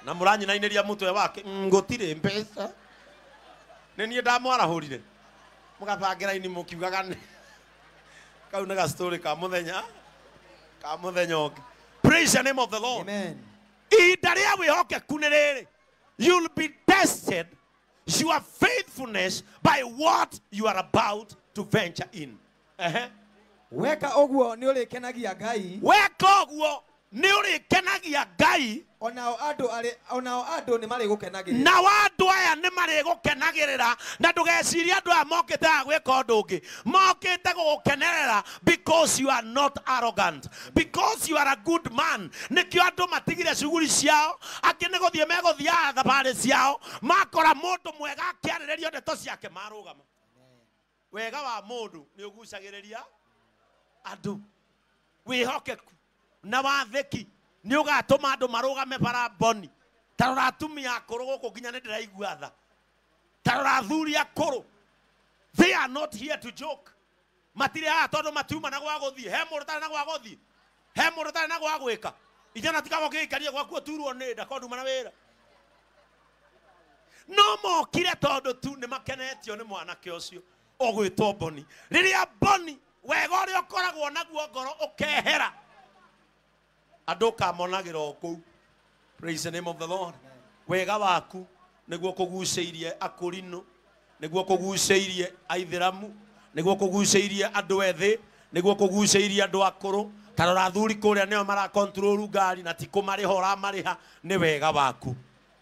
na muranyinainiria mutwe wake ngutire mbeca ni nie ndamwarahurire mugabangira ini mukiugaga ni kau na story ka muthenya oke. Praise the name of the Lord. Amen. Idaria we hoke kunirere. You'll be tested your faithfulness by what you are about to venture in. Weka ogwo ni uri kenagia Ngai. Weka ogwo ni uri kenagia Ngai. Onao ando ni mari gukenagirira. Na wandu aya ni mari gukenagirira na ndugeciria andu aya mokite gwika undu ungi. Mokite gukenerera because you are not arrogant. Because you are a good man. Nikio andu matigire cuguri ciao akine guthie meguthia thabari ciao makora mundu mwega akiariririo ndeto ciake marugama. Wega wa mundu ni ugucagiriria andu wihokeku na watheki ni ugatuma andu marugame baraboni. Tarora atumia akuru guku nginya ni ndiraigua tha. Tarora athuri akuru. They are not here to joke. Matire ha tondu matiuma na gwa guthie. He mundu tari na gwa guthie. He mundu tari na gwa gwika. Ijana tikago gikaria gwaku turwo ni nda kondu mana wira. No mokire tondu tu ni makenetio ni mwanake ucio ogwitwo Boni. Riria Boni wega uri ukoragwo naguo ngoro ukehera. Adoka monagira oku. Praise the name of the Lord. Wega waku niguo kuguceirie akurino, niguo kuguceirie aithiramu, niguo kuguceirie andu ethi, niguo kuguceirie andu akuru. Tarora thuri kuria neo mara control ngari na tiko mari hora mariha. Ni wega waku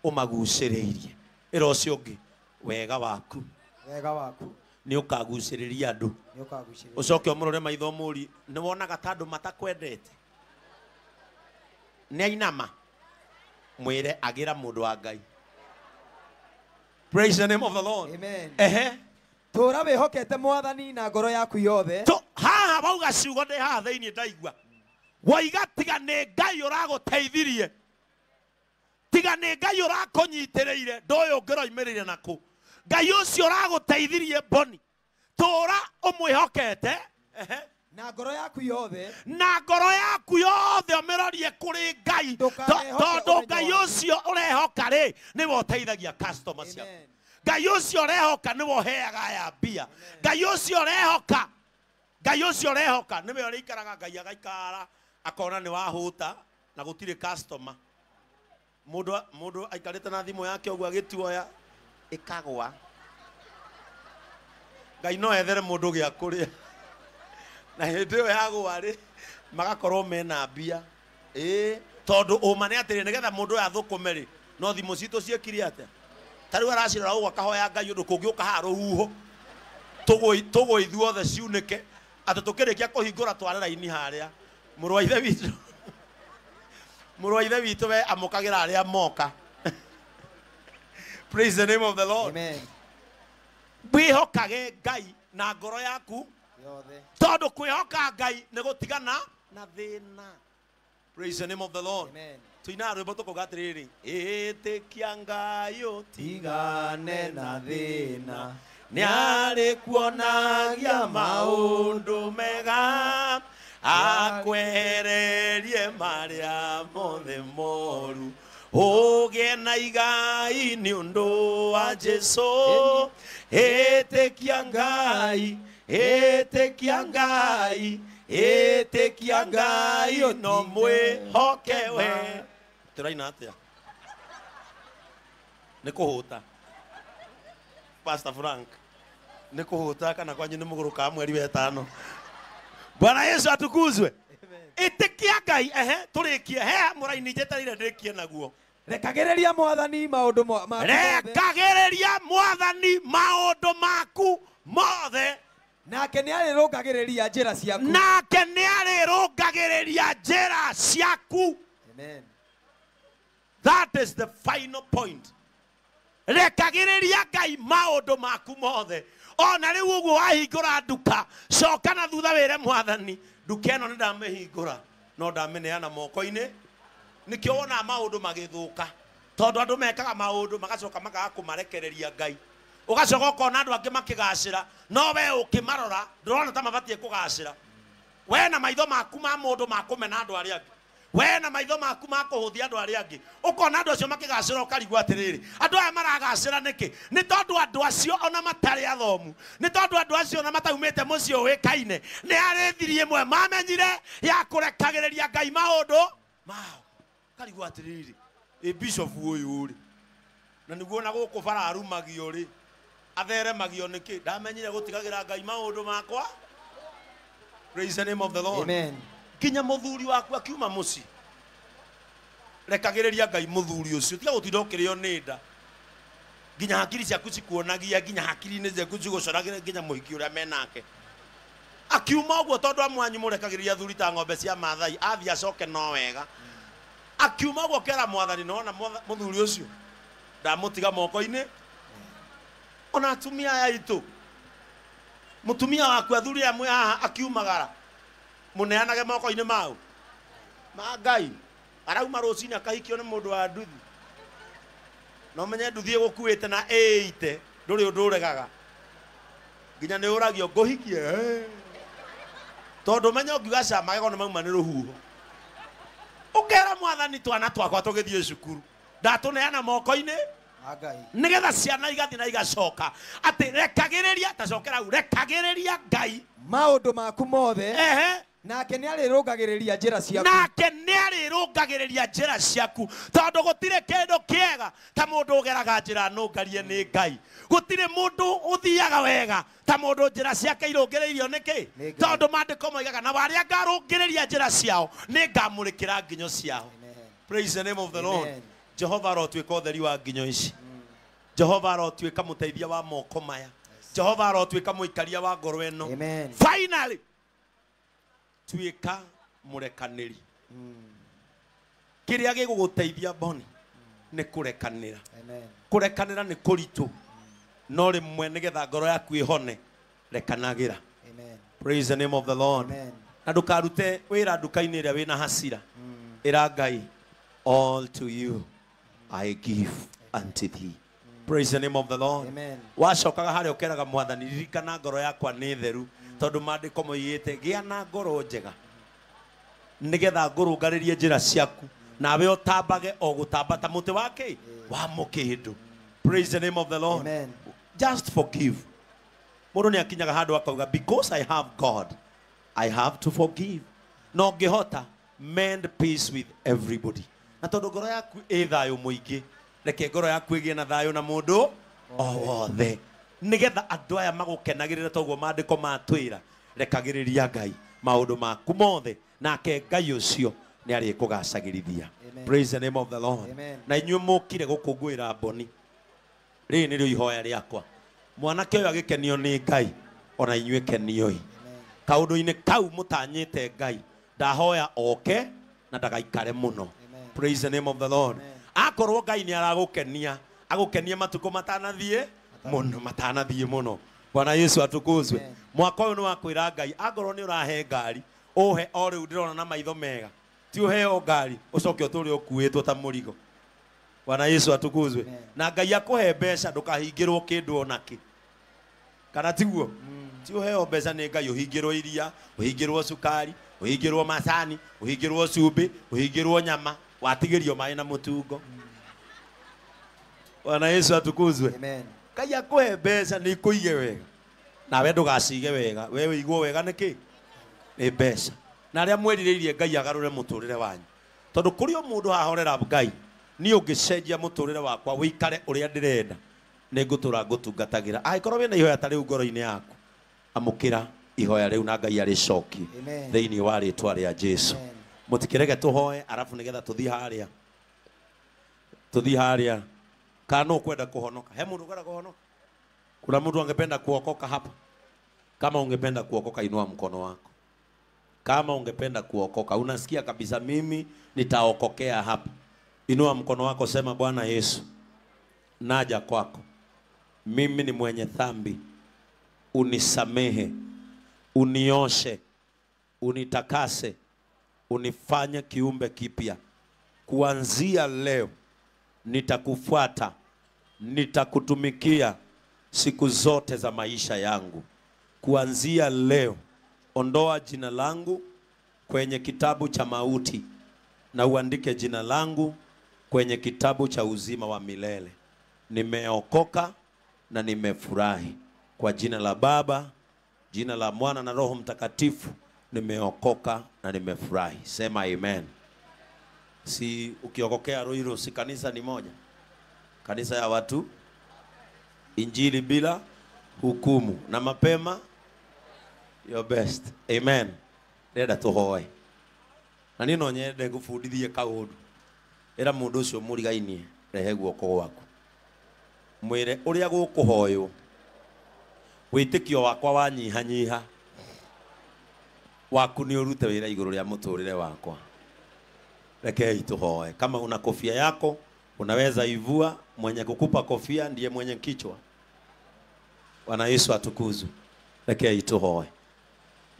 umaguceirie. Irocio ngi wega waku ni ukaguciriria andu. Ucoke omurore maitho muri ni wonaga tandu matakwendete. Ni ainama mwire agira mundu wa Ngai. Praise the name of the Lord. Amen. Tura wihokete mwathani na ngoro yaku yothe. To haha bauga ciugo ndi haha thiini ndaigua. Waiga tiga ni Ngai uraguteithirie. Tiga ni Ngai urakunyitiriire ndoyo ngiroimirire naku. Ngai ucio uraguteithirie Boni. Tura umwihokete. Na ngoro yaku yothe. Na ngoro yaku yothe omerorie kuri Ngai. Tondu Ngai ucio urehoka ri ni we uteithagia customer ciaku. Ngai ucio urehoka ni we uheaga aya mbia. Ngai ucio urehoka. Ngai ucio urehoka ni we urikaraga Ngai agaikara akona ni wahuta na gutire customer. Mundu aikarite na thimu yake ogwa gituoya ikagwa. Ngai no ethere mundu gia kuria. Na hĩndĩ yagwa ri magakorwo mena mbia tondu uma ni atiri nigetha mundu ya thukume ri no thimu citu ciekire atia tariu aracirora ugwa kahoya Ngai undu kungiuka ha ruhuho tugo ithuothe ciunike ati tukirikia kuhingura tware raini haria muru wa ithe witu we amukagira aria moka. Praise the name of the Lord. Amen. Bwihokage Ngai na ngoro yaku tondu kwihoka Ngai ni gutigana na thina. Praise the name of the Lord. Amen. Tuina rwimbo tukugatiriri itikia Ngai utigane na thina ni ari kuonagia maundu mega akwehererie maria mothe moru ugie na igai ni undu wa Jesu. Itikia Ngai, itikia Ngai, itikia Ngai no mwihokewe. Turaina atia ni kuhuta Pastor Frank ni kuhuta kana kwanyu ni muguruka mweri wa 5. Bwana Yesu atukuzwe. Itikia Ngai turikie he muraini jetarire ndikie naguo. Rekagiriria mwathani maundu maku. Rekagiriria mwathani maundu maku mothe. Nake ni arirungagiriria njira ciaku. Nake ni arirungagiriria njira ciaku. Amen. That is the final point. Rekagiriria Ngai maundu maku mothe. Ona riu uguo wahingura nduka coka na thutha wire mwathani nduka ino ni ndamihingura no ndameneana moko-ini. Nikio wona maundu magithuka tondu andu mekaga maundu magacoka magaga kumarekereria Ngai. Ugacoka ukona andu angi makigacira no we ukimarora ndurona ta mabatie kugacira. We na maitho maku ma mundu makumena andu aria angi we na maitho maku makuhuthia andu aria angi ukona andu acio makigacira ukarigwa atiriri andu aya maragacira niki ni tondu andu acio ona matari athomu ni tondu andu acio ona mataumite mucii uikaine ni arithirie imwe mamenyire ya kurekagiriria Ngai maundu mao karigwa atiriri bishop uyu ri na niguo na guku bararumagio ri atheremagio niki ndamenyire gutigagira Ngai maundu makwa. Praise the name of the Lord. Amen. Kinya muthuri waku akiuma muci rekagiriria Ngai muthuri ucio tiga gutinda ukirio ni nda nginya hakiri ciaku cikuonagia nginya hakiri-ini ciaku cigucoragira nginya muhiki uria menake akiuma uguo tondu amwanyu murekagiriria thuri ta ng'ombe cia Maathai athia acoke no wega akiuma uguo kera mwathani nona muthuri ucio ndamutiga moko-ini ona atumia aya itu mutumia waku athuri amwe haha akiumagara muneanage moko-ini mau ma Ngai arauma rucini akahikio ni mundu wa nduthi no menye nduthi gukuite na 80 nduri undu uregaga nginya ni uragio nguhikie tondu menye ungiuga cama gego ni mauma ni ruhuho ukera mwathani twana twakwa tugithie cukuru ndatuneana moko-ini Ngai nigetha ciana igathi na igacoka ati rekagiriria tacokera u rekagiriria Ngai maundu maku mothe nake ni arirungagiriria njira ciaku nake ni arirungagiriria njira ciaku tondu gutire kindu kiega ta mundu ugeraga njira nungarie ni Ngai gutire mundu uthiaga wega ta mundu njira ciake irungiriirio niki tondu mandiko moigaga na waria ngarungiriria njira ciao ni ngamurikira nginyo ciao. Praise the name of the Lord. Jehova arotwika utheri wa nginyo ici Jehova arotwika muteithia wa moko maya Jehova arotwika muikaria wa ngoro eno. Finally twika murekaniri kiria giguguteithia boni ni kurekanira. Kurekanira ni kuritu no rimwe nigetha ngoro yaku ihone rekanagira. Praise the name of the Lord. Na ndukarute wira nduka-ini iria wina hasira ira Ngai all to you I give unto thee. Praise the name of the Lord. Wacokaga haria ukeraga mwathani ririkana ngoro yakwa ni theru tondu mandiko moigite gia na ngoro njega nigetha ngurungaririe njira ciaku nawe utambage o gutambata muti wake wa mukindu. Praise the name of the Lord. Just forgive. Mundu ni akinyaga handu akauga because I have God I have to forgive. No ngihota mend peace with everybody. Na tondu ngoro yaku i thayo muingi reke ngoro yaku igie na thayo na mundu o wothe nigetha andu aya magukenagirira toguo mandiko matwira rekagiriria Ngai maundu maku mothe nake Ngai ucio ni ari kugacagirithia. Praise the name of the Lord. Na inyuĩ mukire gukungwira boni ri ni rio ihoya riakwa mwanake uyu agikenio ni Ngai ona inyuĩ kenioi kaundu-ini kau mutanyite Ngai ndahoya oke na ndagaikare muno. Praise the name of the Lord. Akorwo Ngai ni aragukenia agukenie matuko matanathie muno. Bwana Yesu atukuzwe. Mwaka uyu ni wakwira Ngai akorwo ni urahe ngari uhe o riu ndirona na maitho mega ti uheo ngari ucoke uturi ukuitwo ta murigo. Bwana Yesu atukuzwe. Na Ngai akuhe mbeca ndukahingirwo kindu onaki kana tiguo ti uheo mbeca ni Ngai uhingirwo iria uhingirwo sukari uhingirwo macani uhingirwo cumbi uhingirwo nyama watigirio mai na mutungo. Bwana Yesu atukuzwe. Ngai akuhe mbeca ni kuige wega nawe ndugacige wega we wigwo wega niki ni mbeca na aria mweririirie Ngai agarure muturire wanyu tondu kuri o mundu hahorera Ngai ni ungicenjia muturire wakwa wikare uria ndirenda ni ngutura ngutungatagira aikorwo wina ihoya ta riu ngoro-ini yaku amukira ihoya riu na Ngai aricokie thiini wa ritwa ria Jesu. Mutikirege tuhoe arafu nigetha tuthi haria kana ukwenda kuhonoka. He mundu ukwenda kuhonoka? Kuna mtu angependa kuokoka hapa? Kama ungependa kuokoka inua mkono wako. Kama ungependa kuokoka unasikia kabisa mimi nitaokokea hapa, inua mkono wako, sema Bwana Yesu naja kwako, mimi ni mwenye dhambi, unisamehe, unioshe, unitakase, unifanye kiumbe kipya. Kuanzia leo nitakufuata, nitakutumikia siku zote za maisha yangu. Kuanzia leo ondoa jina langu kwenye kitabu cha mauti, na uandike jina langu kwenye kitabu cha uzima wa milele. Nimeokoka na nimefurahi. Kwa jina la Baba, jina la Mwana na Roho Mtakatifu, nimeokoka na nimefurahi. Sema amen. Si ukiokokea Ruiru, si kanisa ni moja? Kanisa ya watu, injili bila hukumu, na mapema your best. Amen. Reda tuhoe. Na nino nyende gufundithie kaundu. Era mundu ucio murigainie rehe guoko gwaku. Mwire uria gukuhoyo. Witikio wakwa wanyihanyiha. Waku ni urute wira iguru ria muturire wakwa. Rekei tuhoe. Kama una kofia yako, unaweza ivua. Mwenye kukupa kofia ndiye mwenye kichwa. Bwana Yesu atukuzwe. Rekei tuhoe.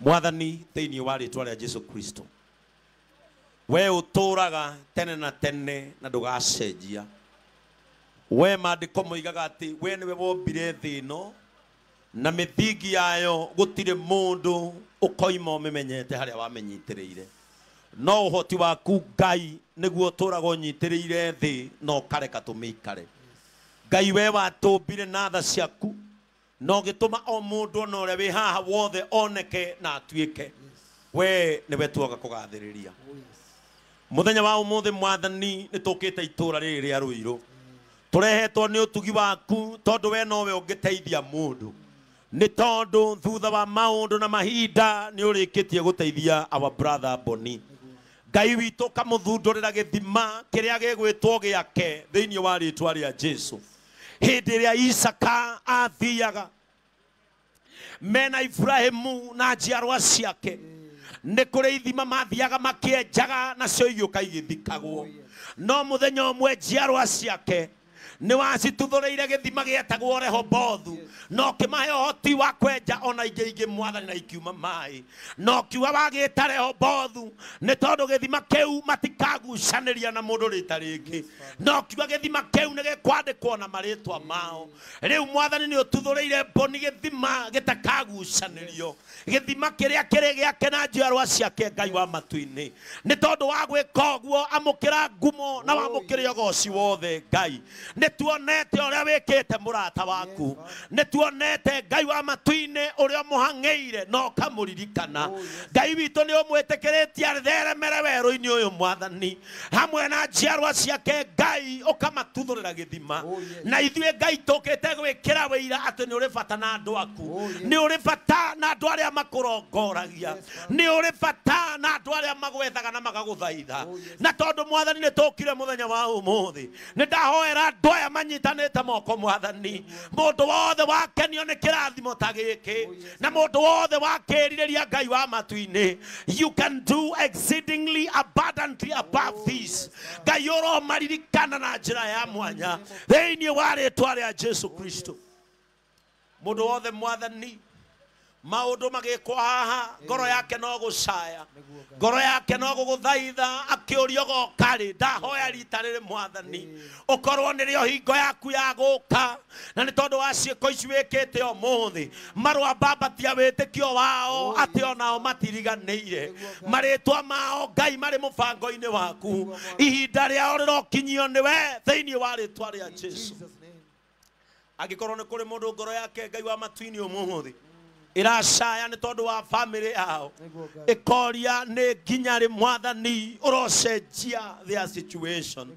Mwathani thiini wa ritwa ria Jesu Kristo, we uturaga tene na tene na ndugacenjia. We maandiko moigaga ati we niwe wombire thi ino, na mithingi yayo gutire mundu ukoima umemenyete haria wamenyitiriire. No uhoti waku Ngai niguo uturaga unyitiriire thi no kareka tumikare. Ngai we watumbire na tha ciaku, no gituma o mundu no ria wi haha wothe oneke na atuike. We niwe tuoga kugathiriria. Muthenya wa umuthi Mwathani nitukite itura riri ria Ruiru. Turehetwo ni utugi waku tondu we nowe ungiteithia mundu. Ni tondu thutha wa maundu na mahinda ni urikitie guteithia our brother Boni. Ngai witu kamuthundurira githima kiria gigwitwo giake thiini wa ritwa ria Jesu. Hindi ria Isaka athiaga mena Ibrahimu na njiarwa ciake, ni kuri ithima mathiaga makienjaga na cio igioka igithikagwo. No muthenya umwe njiarwa ciake ni wacituthureire githima gietagwo Rehobothu, no kimahe hoti wa kwenja ona ingi Mwathani na ikiuma mai. No kiuga wagita Rehobothu ni tondu githima kiu matikagucaniria na mundu rita ringi. No kiuga githima kiu ni gikwandikwo na maritwa mao. Riu Mwathani ni ututhureire Boni githima gitakagucanirio, githima kiria kiri giake na njiarwa ciake Ngai wa matu-ini. Ni tondu wa gwika uguo amukira ngumo na wamukire ugoci wothe Ngai. Ni tuonete uria wikite murata waku, ni tuonete Ngai wa matu-ini uria muhangeire no kamuririkana. Ngai witu ni umwitikiritie atheremere weru-ini uyu Mwathani hamwe na njiarwa ciake Ngai ukamatuthurira githima. Na ithuĩ Ngai tukite gwikira wira ati ni uri bata na andu aku, ni uri bata na andu aria makurongoragia, ni uri bata na andu aria magwethaga na magaguthaitha. Na tondu Mwathani ni tukire muthenya wa umuthi, ni ndahoera andu aya manyitanite moko Mwathani, mundu wothe wakenio ni kirathimo ta giki, na mundu wothe wakiriria Ngai wa matu-ini. You can do exceedingly abundantly above this. Ngai uromaririkana na njira ya mwanya thiini wa ritwa ria Jesu Kristo. Mundu wothe Mwathani maundu magikwa haha ngoro yake no gucaya, ngoro yake no guguthaitha akiuria gokari. Ndahoya rita riri Mwathani ukorwo nirio hingo yaku ya guka, na ni tondu wa ciiko ici wikite umuthi marua baba tia witikio wao ati onao matiriganiire maritwa mao Ngai mari mubango-ini waku. Ihinda riao rirokinyio niwe thiini wa ritwa ria Jesu. Agikorwo ni kuri mundu ngoro yake Ngai wa matu-ini umuthi iracaya ni tondu wa family yao, ikoria ni nginya ri Mwathani urocenjia their situation.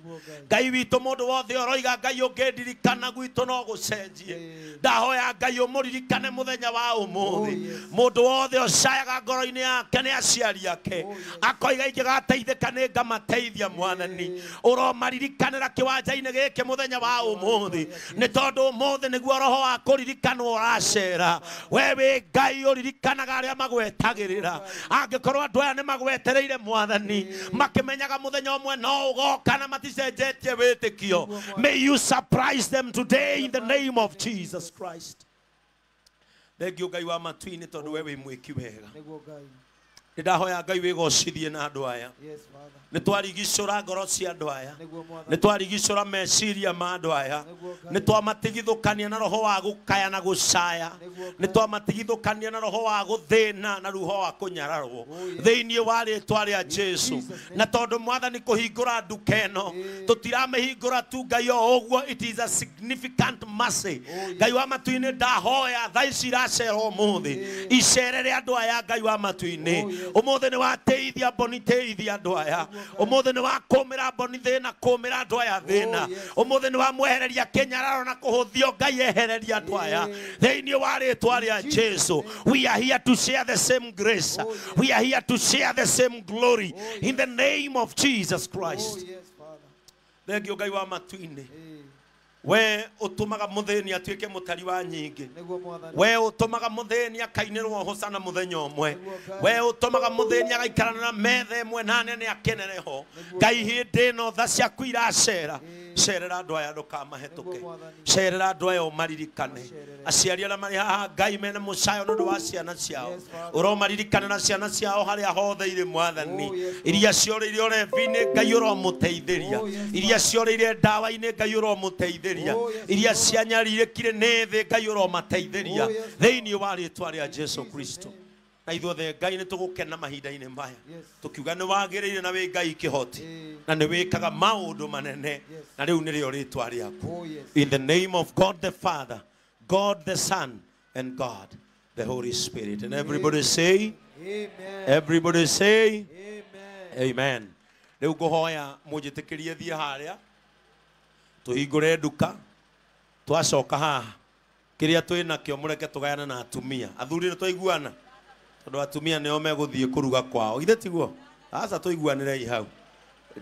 Ngai witu mundu wothe uroiga Ngai ungiririkana gwitu no gucenjie. Ndahoya Ngai umuririkane muthenya wa umuthi. Mundu wothe ucayaga ngoro-ini yake ni aciari ake akoiga ingigateithika ni ngamateithia Mwathani uromarikanira kiwanja-ini giki muthenya wa umuthi, ni tondu umuthi niguo roho wa kuririkanwo uracera. Wewe Ngai uririkanaga aria magwetagirira. Angikorwo andu aya ni magwetereire Mwathani makimenyaga muthenya umwe no ugoka na maticenjetie witikio. May you surprise them today in the name of Jesus Christ. Thank you Ngai wa matu-ini tondu wewe mwiki wega. ndahoya Ngai wigocithie na andu aya Yes, Father. nitwarigicura ngoro cia andu aya Nĩguo Mwathani. nitwarigicura meciria ma andu aya nitwamatigithukania na roho wa gukaya na gucaya nitwamatigithukania na roho wa guthina na roho wa kunyararwo thiini wa ritwa ria Jesu na tondu Mwathani kuhingura nduka ino tutiramihingura tu Ngai o uguo it is a significant mercy Ngai wa matu-ini ndahoya thaici iracerwo umuthi icerere andu aya Ngai wa matu-ini umuthi ni wateithia mboni teithia andu aya umuthi ni wakumira mboni thina kumira andu aya thina umuthi ni wamwehereria kinyararo na kuhuthio Ngai ehereria andu aya thiini wa ritwa ria Jesu. We are here to share the same grace. We are here to share the same glory in the name of Jesus Christ. Thengio Ngai wa matu-ini we utumaga mutheni atuike mutari wa nyingi we utumaga mutheni akainirwo hosana muthenya umwe we utumaga mutheni agaikarana na metha imwe na nene akenereho Ngai hindi no tha ciaku iracera cerera andu aya ndukamahetuke cerera andu aya umaririkane aciari aria mari haha Ngai mena mucayo nundu wa ciana ciao uromaririkana na ciana ciao haria hothe iri Mwathani iria cioreire urevi-ini Ngai uromuteithiria iria cioreire ndawa-ini Ngai uromuteithiria iria cianyarire kire nĩ thĩ Ngai uromateithiria thĩinĩ wa rĩtwa rĩa Jesu Kristo na ithuothe Ngai nĩ tũgũkena mahinda-inĩ maya tukiuga nĩ wagĩrĩire na wĩ Ngai kĩhoti na nĩ wĩkaga maũndũ manene na rĩu nĩrĩo rĩtwa rĩaku in the name of God the Father, God the Son and God the Holy Spirit, and everybody say amen. Everybody say amen. Rĩu ngũhoya mũnjĩtĩkĩrie thiĩ harĩa tuhingure nduka twacoka haha kiria twina kio mureke tugayana na atumia athuri ni twaiguana tondu atumia nio meguthie kuruga kwao ithe tiguo asa twaiguanire hau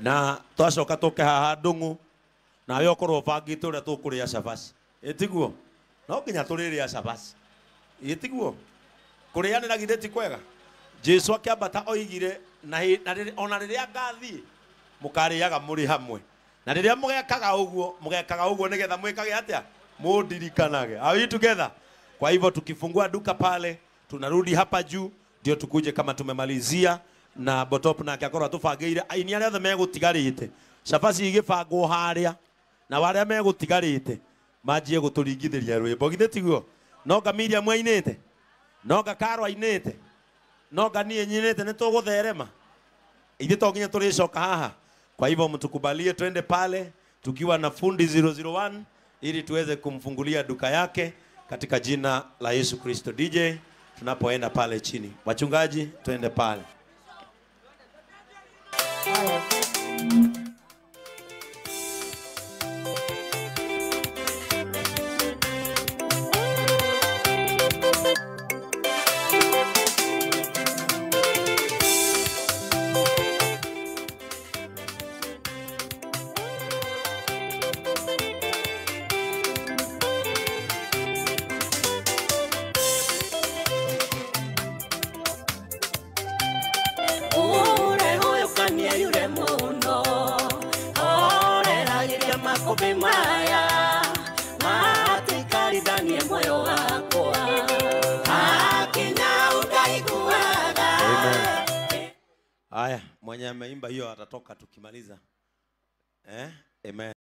na twacoka tuke haha ndungu na we okorwo bangite uria tukuria cabaci itiguo no nginya turiria cabaci itiguo kurianira githe ti kwega Jesu akiambata oigire na ona riria ngathie mukariaga muri hamwe na riria mugekaga uguo nigetha mwikage atia mudirikanage. Are we together? Kwa hivyo tukifungua duka pale tunarudi hapa juu ndio tukuje kama tumemalizia na botop na akiakorwa tubangire aini aria othe megutigarite cabaci igibangwo haria na waria megutigarite manjie guturingithiria rwimbo githe tiguo noga Miriam ainite noga Karo ainite noga nie nyinite ni tugutherema ithe to nginya turicoka haha. Kwa hivyo mtukubalie twende pale tukiwa na fundi 001 ili tuweze kumfungulia duka yake katika jina la Yesu Kristo. DJ tunapoenda pale chini wachungaji twende pale. Haya, mwenye ameimba hiyo atatoka tukimaliza. Amen.